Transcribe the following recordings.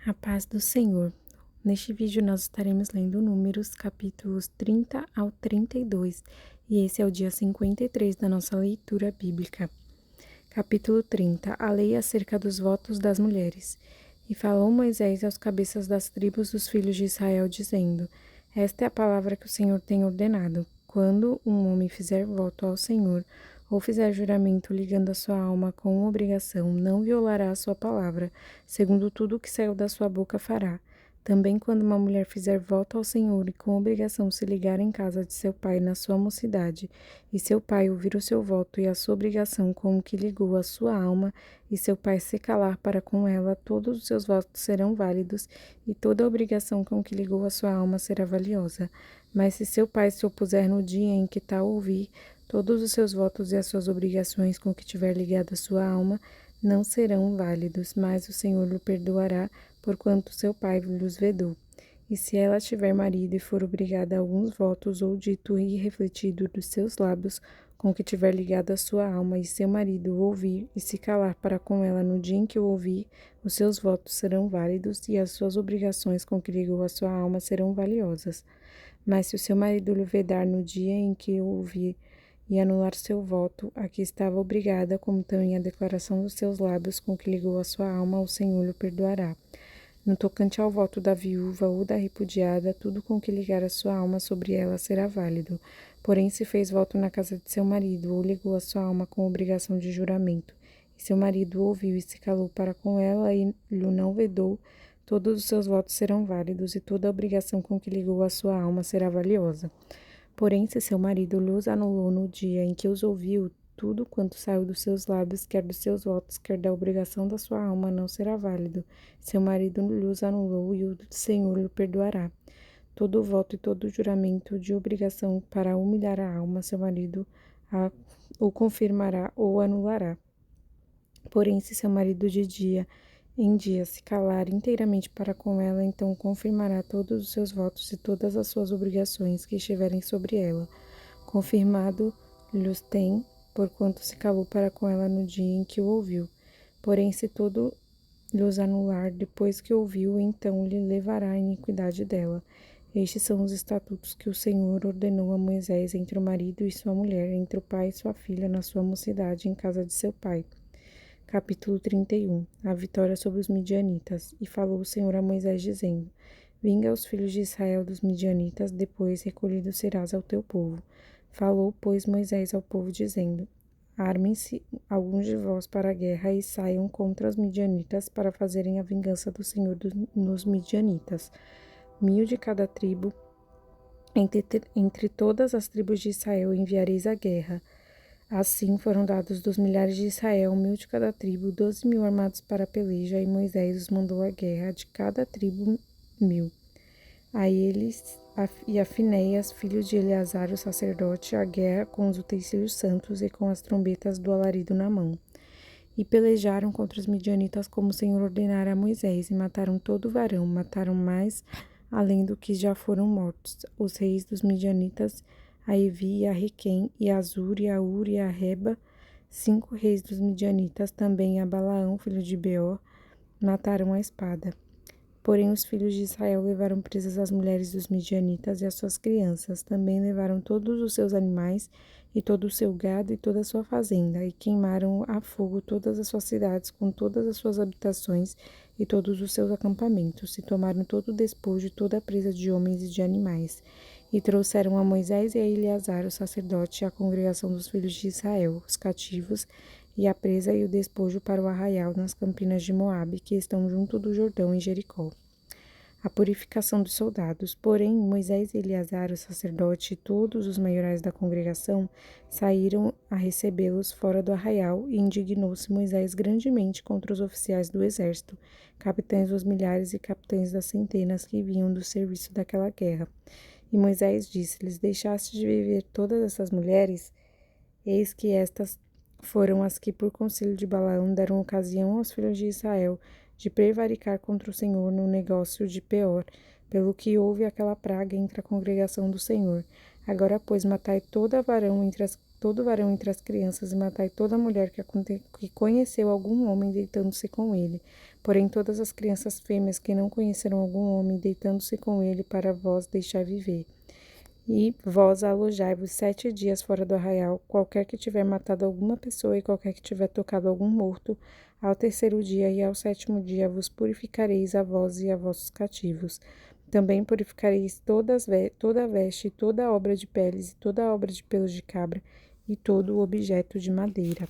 A paz do Senhor. Neste vídeo nós estaremos lendo Números capítulos 30 ao 32 e esse é o dia 53 da nossa leitura bíblica. Capítulo 30. A lei acerca dos votos das mulheres. E falou Moisés aos cabeças das tribos dos filhos de Israel, dizendo: Esta é a palavra que o Senhor tem ordenado. Quando um homem fizer voto ao Senhor, ou fizer juramento ligando a sua alma com obrigação, não violará a sua palavra, segundo tudo o que saiu da sua boca fará. Também quando uma mulher fizer voto ao Senhor e com obrigação se ligar em casa de seu pai na sua mocidade, e seu pai ouvir o seu voto e a sua obrigação com o que ligou a sua alma, e seu pai se calar para com ela, todos os seus votos serão válidos, e toda a obrigação com que ligou a sua alma será valiosa. Mas se seu pai se opuser no dia em que tal ouvir, todos os seus votos e as suas obrigações com que tiver ligado a sua alma não serão válidos, mas o Senhor lhe perdoará, porquanto seu pai lhes vedou. E se ela tiver marido e for obrigada a alguns votos ou dito e refletido dos seus lábios, com que tiver ligado a sua alma, e seu marido o ouvir e se calar para com ela no dia em que o ouvir, os seus votos serão válidos e as suas obrigações com que ligou a sua alma serão valiosas. Mas se o seu marido lhe vedar no dia em que o ouvir e anular seu voto, a que estava obrigada, como também a declaração dos seus lábios com que ligou a sua alma, o Senhor lhe perdoará. No tocante ao voto da viúva ou da repudiada, tudo com que ligar a sua alma sobre ela será válido. Porém, se fez voto na casa de seu marido ou ligou a sua alma com obrigação de juramento, e seu marido ouviu e se calou para com ela e lhe não vedou, todos os seus votos serão válidos e toda a obrigação com que ligou a sua alma será valiosa. Porém, se seu marido lhos anulou no dia em que os ouviu, tudo quanto saiu dos seus lábios, quer dos seus votos, quer da obrigação da sua alma, não será válido. Seu marido lhos anulou e o Senhor lhe perdoará. Todo voto e todo juramento de obrigação para humilhar a alma, seu marido o confirmará ou anulará. Porém, se seu marido de dia em dia se calar inteiramente para com ela, então confirmará todos os seus votos e todas as suas obrigações que estiverem sobre ela. Confirmado lhos tem, porquanto se calou para com ela no dia em que o ouviu. Porém, se todo lhos anular depois que ouviu, então lhe levará a iniquidade dela. Estes são os estatutos que o Senhor ordenou a Moisés entre o marido e sua mulher, entre o pai e sua filha, na sua mocidade, em casa de seu pai. Capítulo 31. A vitória sobre os midianitas. E falou o Senhor a Moisés, dizendo: Vinga os filhos de Israel dos midianitas, depois recolhido serás ao teu povo. Falou, pois, Moisés ao povo, dizendo: Armem-se alguns de vós para a guerra e saiam contra os midianitas para fazerem a vingança do Senhor nos midianitas. 1000 de cada tribo, entre todas as tribos de Israel enviareis a guerra. Assim foram dados dos milhares de Israel, 1000 de cada tribo, 12.000 armados para a peleja, e Moisés os mandou à guerra, de cada tribo 1000. A eles e a Finéias, filho de Eleazar, o sacerdote, a guerra com os utensílios santos e com as trombetas do alarido na mão. E pelejaram contra os midianitas como o Senhor ordenara a Moisés, e mataram todo varão, mataram mais além do que já foram mortos. Os reis dos midianitas, a Evi, e a Requem, e a Zur, e a Ur, e a Reba, 5 reis dos midianitas, também a Balaão, filho de Beor, mataram a espada. Porém, os filhos de Israel levaram presas as mulheres dos midianitas e as suas crianças. Também levaram todos os seus animais e todo o seu gado e toda a sua fazenda, e queimaram a fogo todas as suas cidades com todas as suas habitações e todos os seus acampamentos, e tomaram todo o despojo e toda a presa de homens e de animais. E trouxeram a Moisés e a Eleazar, o sacerdote, e a congregação dos filhos de Israel, os cativos, e a presa e o despojo para o arraial nas campinas de Moabe, que estão junto do Jordão em Jericó. A purificação dos soldados. Porém, Moisés e Eleazar, o sacerdote, e todos os maiorais da congregação saíram a recebê-los fora do arraial, e indignou-se Moisés grandemente contra os oficiais do exército, capitães dos milhares e capitães das centenas que vinham do serviço daquela guerra. E Moisés disse-lhes: Deixaste de viver todas essas mulheres? Eis que estas foram as que, por conselho de Balaão, deram ocasião aos filhos de Israel de prevaricar contra o Senhor no negócio de Peor, pelo que houve aquela praga entre a congregação do Senhor. Agora, pois, matai todo varão entre as crianças, e matai toda mulher que conheceu algum homem deitando-se com ele, Porém todas as crianças fêmeas que não conheceram algum homem, deitando-se com ele, para vós deixai viver. E vós alojai-vos 7 dias fora do arraial, qualquer que tiver matado alguma pessoa e qualquer que tiver tocado algum morto, ao terceiro dia e ao 7º dia vos purificareis a vós e a vossos cativos. Também purificareis toda a veste, toda a obra de peles, e toda a obra de pelos de cabra, e todo o objeto de madeira.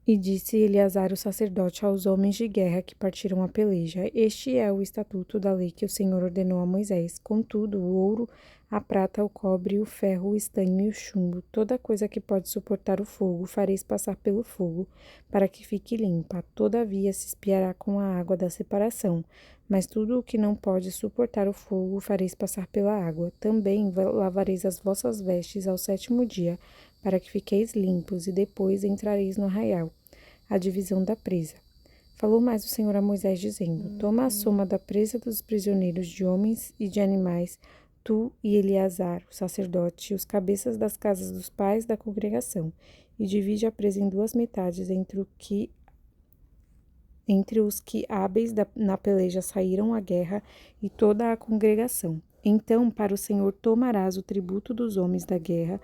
E disse Eleazar o sacerdote aos homens de guerra que partiram a peleja: Este é o estatuto da lei que o Senhor ordenou a Moisés. Contudo, o ouro, a prata, o cobre, o ferro, o estanho e o chumbo, toda coisa que pode suportar o fogo, fareis passar pelo fogo, para que fique limpa. Todavia se espiará com a água da separação. Mas tudo o que não pode suportar o fogo, fareis passar pela água. Também lavareis as vossas vestes ao 7º dia, para que fiqueis limpos, e depois entrareis no arraial. A divisão da presa. Falou mais o Senhor a Moisés, dizendo: Toma a soma da presa dos prisioneiros de homens e de animais, tu e Eleazar, o sacerdote, e os cabeças das casas dos pais da congregação, e divide a presa em 2 metades entre os que hábeis na peleja saíram à guerra e toda a congregação. Então, para o Senhor tomarás o tributo dos homens da guerra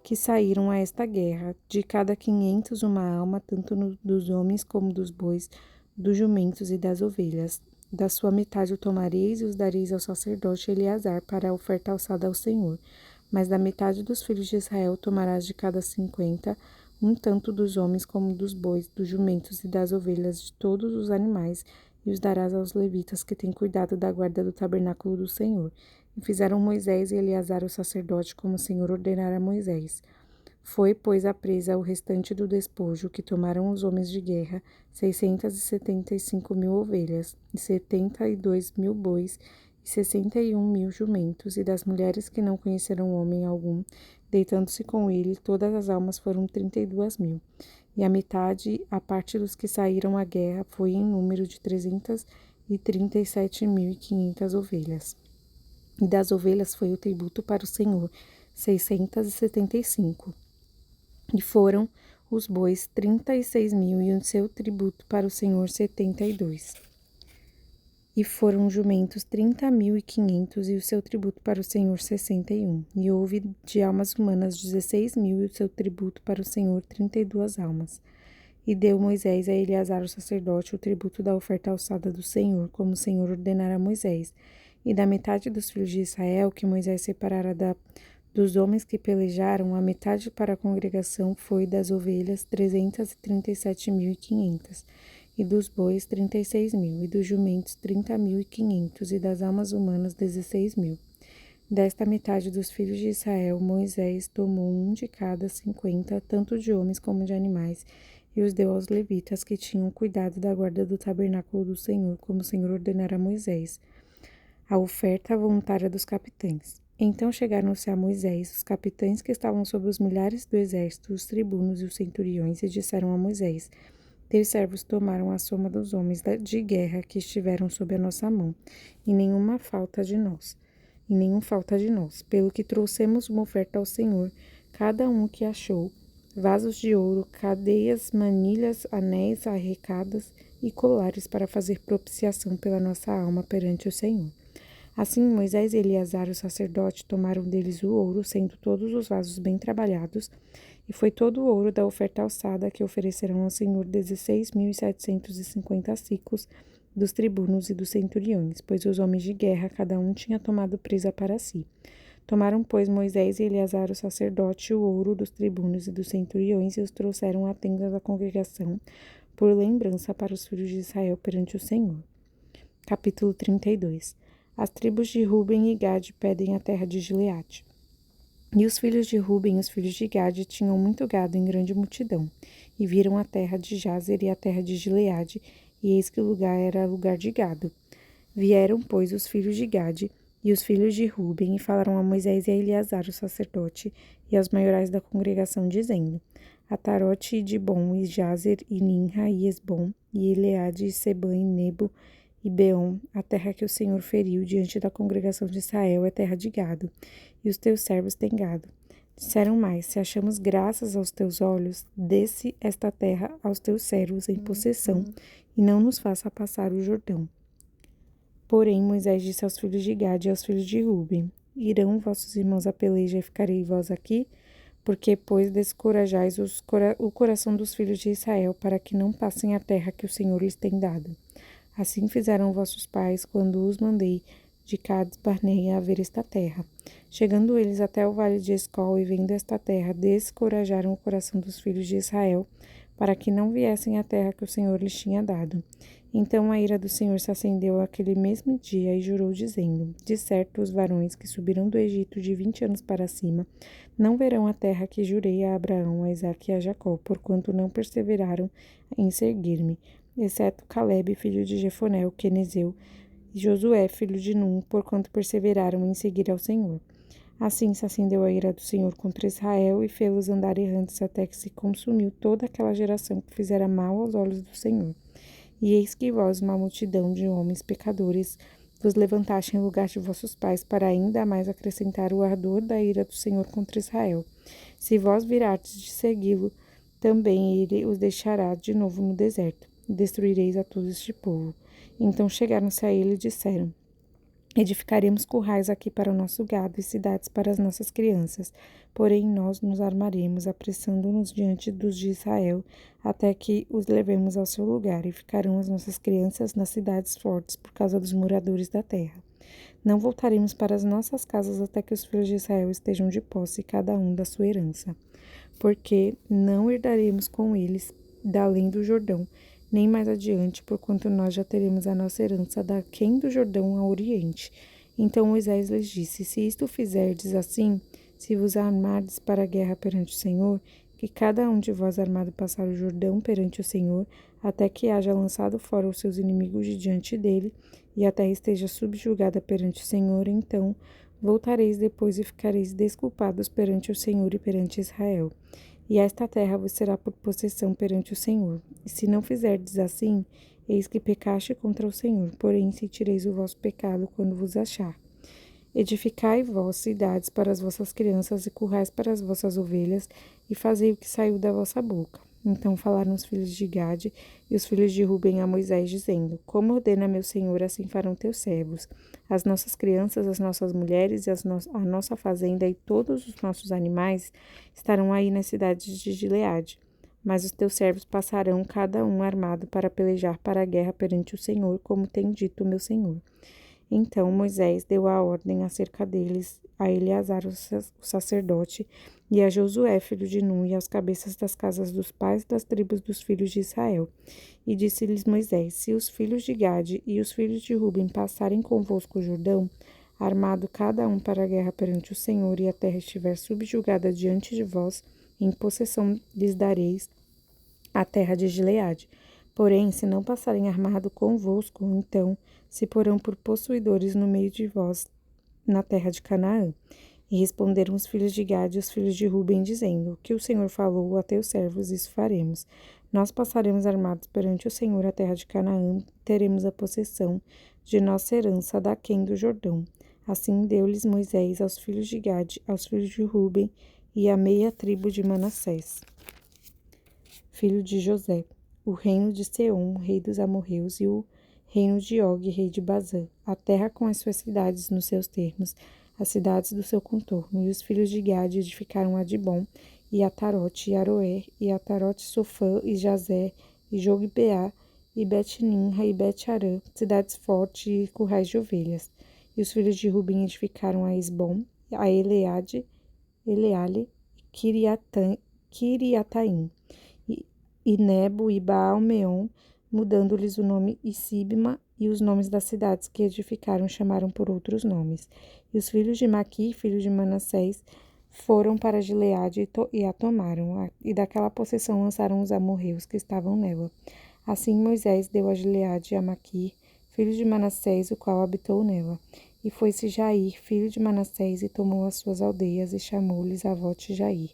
que saíram a esta guerra, de cada 500 uma alma, tanto dos homens como dos bois, dos jumentos e das ovelhas. Da sua metade o tomareis e os dareis ao sacerdote Eleazar para a oferta alçada ao Senhor. Mas da metade dos filhos de Israel tomarás de cada 50, um tanto dos homens como dos bois, dos jumentos e das ovelhas, de todos os animais, e os darás aos levitas que têm cuidado da guarda do tabernáculo do Senhor. E fizeram Moisés e Eleazar o sacerdote como o Senhor ordenara a Moisés. Foi, pois, a presa o restante do despojo que tomaram os homens de guerra, 675.000 ovelhas, e 72.000 bois, e 61.000 jumentos, e das mulheres que não conheceram homem algum, deitando-se com ele, todas as almas foram 32.000. E a metade, a parte dos que saíram à guerra, foi em número de 337.500 ovelhas. E das ovelhas foi o tributo para o Senhor, 675. E foram os bois 36.000, e o seu tributo para o Senhor 72. E foram jumentos 30.500, e o seu tributo para o Senhor 61. E houve de almas humanas 16.000, e o seu tributo para o Senhor 32 almas. E deu Moisés a Eleazar o sacerdote o tributo da oferta alçada do Senhor, como o Senhor ordenara a Moisés. E da metade dos filhos de Israel, que Moisés separara dos homens que pelejaram, a metade para a congregação foi das ovelhas 337.500, e dos bois 36.000, e dos jumentos 30.500, e das almas humanas 16.000. Desta metade dos filhos de Israel, Moisés tomou um de cada 50, tanto de homens como de animais, e os deu aos levitas que tinham cuidado da guarda do tabernáculo do Senhor, como o Senhor ordenara a Moisés. A oferta voluntária dos capitães. Então chegaram-se a Moisés os capitães que estavam sobre os milhares do exército, os tribunos e os centuriões, e disseram a Moisés: Teus servos tomaram a soma dos homens de guerra que estiveram sob a nossa mão, e nenhum falta de nós, pelo que trouxemos uma oferta ao Senhor, cada um que achou, vasos de ouro, cadeias, manilhas, anéis, arrecadas e colares para fazer propiciação pela nossa alma perante o Senhor. Assim Moisés e Eleazar, o sacerdote, tomaram deles o ouro, sendo todos os vasos bem trabalhados, e foi todo o ouro da oferta alçada que ofereceram ao Senhor 16.750 siclos dos tribunos e dos centuriões, pois os homens de guerra, cada um tinha tomado presa para si. Tomaram, pois, Moisés e Eleazar, o sacerdote, o ouro dos tribunos e dos centuriões, e os trouxeram à tenda da congregação, por lembrança para os filhos de Israel perante o Senhor. Capítulo 32. As tribos de Ruben e Gade pedem a terra de Gileade. E os filhos de Ruben e os filhos de Gade tinham muito gado em grande multidão, e viram a terra de Jazer e a terra de Gileade, e eis que o lugar era lugar de gado. Vieram, pois, os filhos de Gade e os filhos de Ruben, e falaram a Moisés e a Eleazar, o sacerdote, e aos maiorais da congregação, dizendo: Atarote e Dibon, e Jazer, e Ninra, e Esbom, e Eleade, e Sebã, e Nebo, e Beom, a terra que o Senhor feriu diante da congregação de Israel é terra de gado, e os teus servos têm gado. Disseram mais: se achamos graças aos teus olhos, desce esta terra aos teus servos em possessão, e não nos faça passar o Jordão. Porém, Moisés disse aos filhos de Gade e aos filhos de Ruben: irão vossos irmãos à peleja e ficarei vós aqui? Porque, pois, descorajais o coração dos filhos de Israel, para que não passem a terra que o Senhor lhes tem dado. Assim fizeram vossos pais, quando os mandei de Cades Barneia a ver esta terra. Chegando eles até o vale de Escol e vendo esta terra, descorajaram o coração dos filhos de Israel, para que não viessem à terra que o Senhor lhes tinha dado. Então a ira do Senhor se acendeu aquele mesmo dia e jurou, dizendo: de certo, os varões que subiram do Egito de 20 anos para cima não verão a terra que jurei a Abraão, a Isaque e a Jacó, porquanto não perseveraram em seguir-me, exceto Calebe, filho de Jefoné, o quenezeu, e Josué, filho de Num, porquanto perseveraram em seguir ao Senhor. Assim se acendeu a ira do Senhor contra Israel e fê-los andar errantes até que se consumiu toda aquela geração que fizera mal aos olhos do Senhor. E eis que vós, uma multidão de homens pecadores, vos levantaste em lugar de vossos pais para ainda mais acrescentar o ardor da ira do Senhor contra Israel. Se vós virardes de segui-lo, também ele os deixará de novo no deserto, e destruireis a todo este povo. Então chegaram-se a ele e disseram: edificaremos currais aqui para o nosso gado e cidades para as nossas crianças. Porém, nós nos armaremos, apressando-nos diante dos de Israel, até que os levemos ao seu lugar, e ficarão as nossas crianças nas cidades fortes, por causa dos moradores da terra. Não voltaremos para as nossas casas até que os filhos de Israel estejam de posse, cada um da sua herança. Porque não herdaremos com eles da além do Jordão, nem mais adiante, porquanto nós já teremos a nossa herança daquém do Jordão ao oriente. Então Moisés lhes disse: se isto fizerdes assim, se vos armardes para a guerra perante o Senhor, que cada um de vós armado passar o Jordão perante o Senhor, até que haja lançado fora os seus inimigos de diante dele, e a terra esteja subjugada perante o Senhor, então voltareis depois e ficareis desculpados perante o Senhor e perante Israel. E esta terra vos será por possessão perante o Senhor. E se não fizerdes assim, eis que pecaste contra o Senhor, porém sentireis o vosso pecado quando vos achar. Edificai vós cidades para as vossas crianças e currais para as vossas ovelhas, e fazei o que saiu da vossa boca. Então falaram os filhos de Gade e os filhos de Ruben a Moisés, dizendo: como ordena meu senhor, assim farão teus servos. As nossas crianças, as nossas mulheres e a nossa fazenda e todos os nossos animais estarão aí nas cidades de Gileade. Mas os teus servos passarão, cada um armado, para pelejar para a guerra perante o Senhor, como tem dito o meu senhor. Então Moisés deu a ordem acerca deles a Eleazar, o sacerdote, e a Josué, filho de Nun, e aos cabeças das casas dos pais das tribos dos filhos de Israel. E disse-lhes Moisés: se os filhos de Gade e os filhos de Ruben passarem convosco o Jordão, armado cada um para a guerra perante o Senhor, e a terra estiver subjugada diante de vós, em possessão lhes dareis a terra de Gileade. Porém, se não passarem armado convosco, então se porão por possuidores no meio de vós, na terra de Canaã. E responderam os filhos de Gade e os filhos de Ruben, dizendo: o que o Senhor falou a teus servos, isso faremos. Nós passaremos armados perante o Senhor a terra de Canaã, e teremos a possessão de nossa herança daquém do Jordão. Assim deu-lhes Moisés aos filhos de Gade, aos filhos de Ruben e à meia tribo de Manassés, filho de José, o reino de Seom, rei dos amorreus, e o reino de Og, rei de Bazã, a terra com as suas cidades nos seus termos, as cidades do seu contorno. E os filhos de Gade edificaram Adibom, e Atarote, e Aroer, e Atarote Sofã, e Jazé, e Jogbeá, e Bet-Nimra, e Bet-Arã, cidades fortes e currais de ovelhas. E os filhos de Ruben edificaram a Esbom, a Eleale, Kiriataim, e Nebo e Baal-meon, mudando-lhes o nome Isibma, e os nomes das cidades que edificaram chamaram por outros nomes. E os filhos de Maqui, filho de Manassés, foram para Gileade e a tomaram, e daquela possessão lançaram os amorreus que estavam nela. Assim Moisés deu a Gileade e a Maqui, filho de Manassés, o qual habitou nela. E foi-se Jair, filho de Manassés, e tomou as suas aldeias, e chamou-lhes Avote Jair.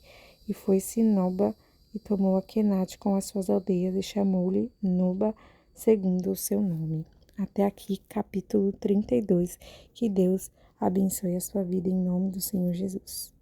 E foi-se Noba, e tomou a Quenate com as suas aldeias, e chamou-lhe Noba, segundo o seu nome. Até aqui, capítulo 32. Que Deus abençoe a sua vida em nome do Senhor Jesus.